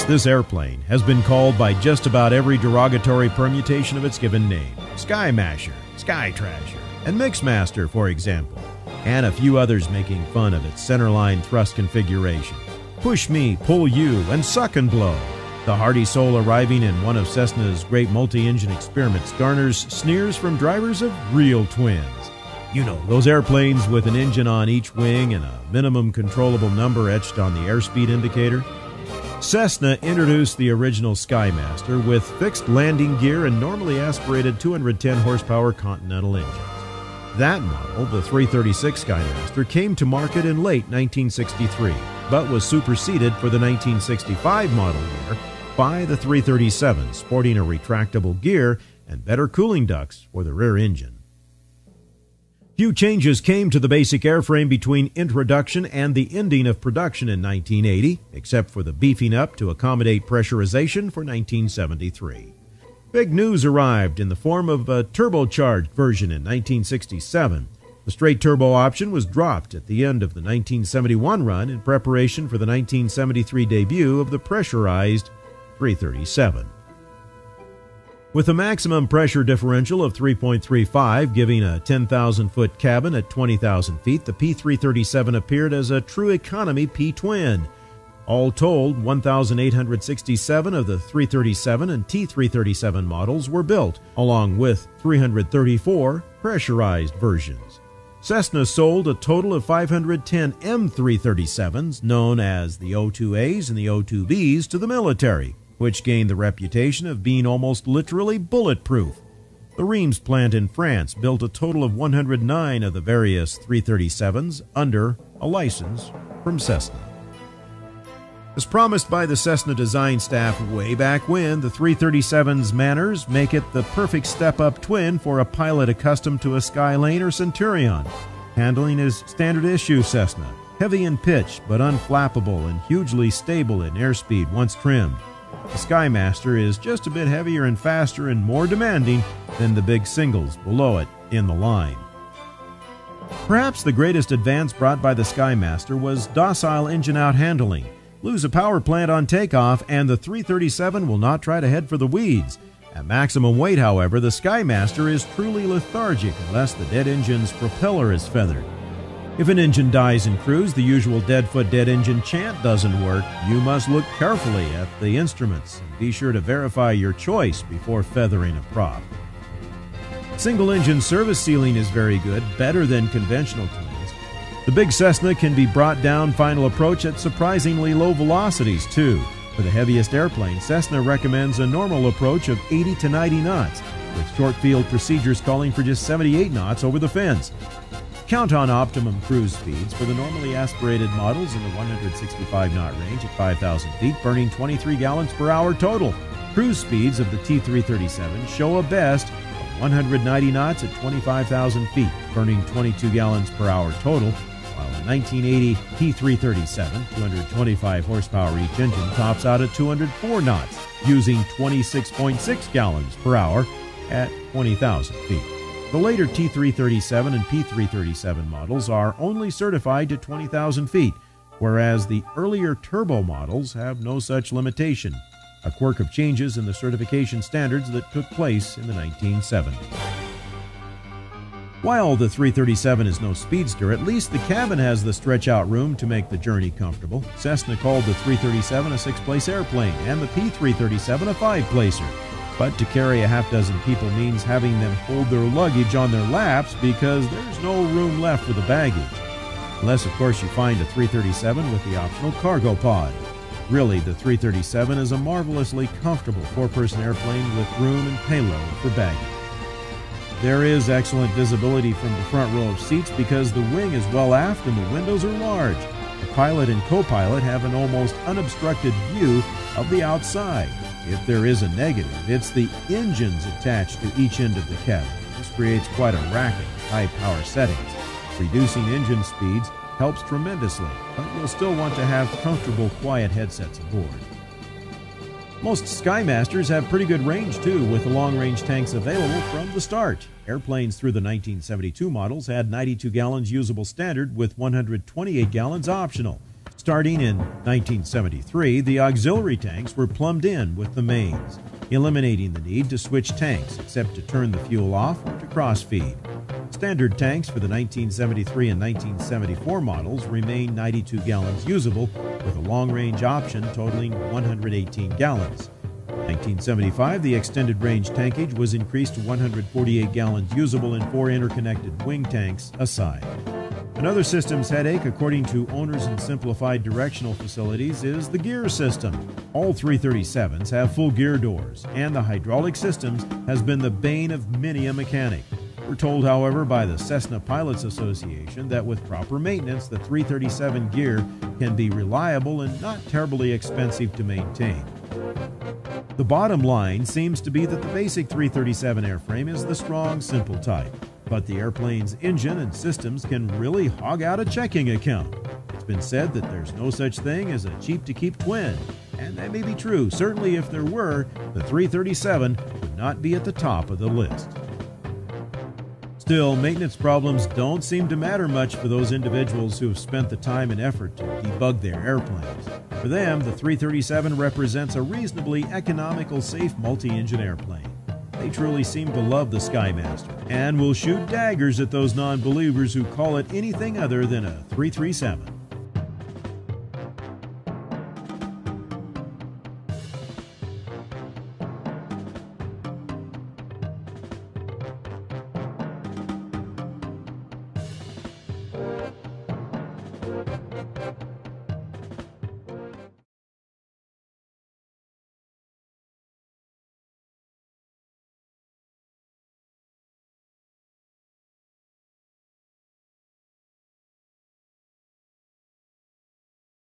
Yes, this airplane has been called by just about every derogatory permutation of its given name. Skymasher, Skytrasher, and Mixmaster, for example, and a few others making fun of its centerline thrust configuration. Push me, pull you, and suck and blow. The hardy soul arriving in one of Cessna's great multi-engine experiments garners sneers from drivers of real twins. You know, those airplanes with an engine on each wing and a minimum controllable number etched on the airspeed indicator. Cessna introduced the original Skymaster with fixed landing gear and normally aspirated 210 horsepower Continental engines. That model, the 336 Skymaster, came to market in late 1963, but was superseded for the 1965 model year by the 337, sporting a retractable gear and better cooling ducts for the rear engine. Few changes came to the basic airframe between introduction and the ending of production in 1980, except for the beefing up to accommodate pressurization for 1973. Big news arrived in the form of a turbocharged version in 1967. The straight turbo option was dropped at the end of the 1971 run in preparation for the 1973 debut of the pressurized 337. With a maximum pressure differential of 3.35, giving a 10,000-foot cabin at 20,000 feet, the P337 appeared as a true economy P-twin. All told, 1,867 of the 337 and T337 models were built, along with 334 pressurized versions. Cessna sold a total of 510 M337s, known as the O2As and the O2Bs, to the military, which gained the reputation of being almost literally bulletproof. The Reims plant in France built a total of 109 of the various 337s under a license from Cessna. As promised by the Cessna design staff way back when, the 337's manners make it the perfect step-up twin for a pilot accustomed to a Skylane or Centurion. Handling is standard issue Cessna, heavy in pitch but unflappable and hugely stable in airspeed once trimmed. The Skymaster is just a bit heavier and faster and more demanding than the big singles below it in the line. Perhaps the greatest advance brought by the Skymaster was docile engine-out handling. Lose a power plant on takeoff and the 337 will not try to head for the weeds. At maximum weight, however, the Skymaster is truly lethargic unless the dead engine's propeller is feathered. If an engine dies in cruise, the usual dead foot dead engine chant doesn't work. You must look carefully at the instruments and be sure to verify your choice before feathering a prop. Single engine service ceiling is very good, better than conventional twins. The big Cessna can be brought down final approach at surprisingly low velocities too. For the heaviest airplane, Cessna recommends a normal approach of 80 to 90 knots, with short field procedures calling for just 78 knots over the fence. Count on optimum cruise speeds for the normally aspirated models in the 165 knot range at 5,000 feet, burning 23 gallons per hour total. Cruise speeds of the T337 show a best of 190 knots at 25,000 feet, burning 22 gallons per hour total, while a 1980 T337, 225 horsepower each engine, tops out at 204 knots, using 26.6 gallons per hour at 20,000 feet. The later T337 and P337 models are only certified to 20,000 feet, whereas the earlier turbo models have no such limitation, a quirk of changes in the certification standards that took place in the 1970s. While the 337 is no speedster, at least the cabin has the stretch-out room to make the journey comfortable. Cessna called the 337 a 6-place airplane and the P337 a 5-placer. But to carry a half dozen people means having them hold their luggage on their laps because there's no room left for the baggage. Unless, of course, you find a 337 with the optional cargo pod. Really, the 337 is a marvelously comfortable 4-person airplane with room and payload for baggage. There is excellent visibility from the front row of seats because the wing is well aft and the windows are large. The pilot and co-pilot have an almost unobstructed view of the outside. If there is a negative, it's the engines attached to each end of the cabin. This creates quite a racket at high power settings. Reducing engine speeds helps tremendously, but you'll still want to have comfortable, quiet headsets aboard. Most Skymasters have pretty good range too, with the long-range tanks available from the start. Airplanes through the 1972 models had 92 gallons usable standard with 128 gallons optional. Starting in 1973, the auxiliary tanks were plumbed in with the mains, eliminating the need to switch tanks except to turn the fuel off or to cross-feed. Standard tanks for the 1973 and 1974 models remain 92 gallons usable, with a long-range option totaling 118 gallons. In 1975, the extended range tankage was increased to 148 gallons usable in 4 interconnected wing tanks a side. Another systems headache, according to owners in simplified directional facilities, is the gear system. All 337s have full gear doors, and the hydraulic systems has been the bane of many a mechanic. We're told, however, by the Cessna Pilots Association that with proper maintenance, the 337 gear can be reliable and not terribly expensive to maintain. The bottom line seems to be that the basic 337 airframe is the strong, simple type, but the airplane's engine and systems can really hog out a checking account. It's been said that there's no such thing as a cheap-to-keep twin, and that may be true. Certainly, if there were, the 337 would not be at the top of the list. Still, maintenance problems don't seem to matter much for those individuals who have spent the time and effort to debug their airplanes. For them, the 337 represents a reasonably economical, safe multi-engine airplane. They truly seem to love the Skymaster and will shoot daggers at those non-believers who call it anything other than a 337.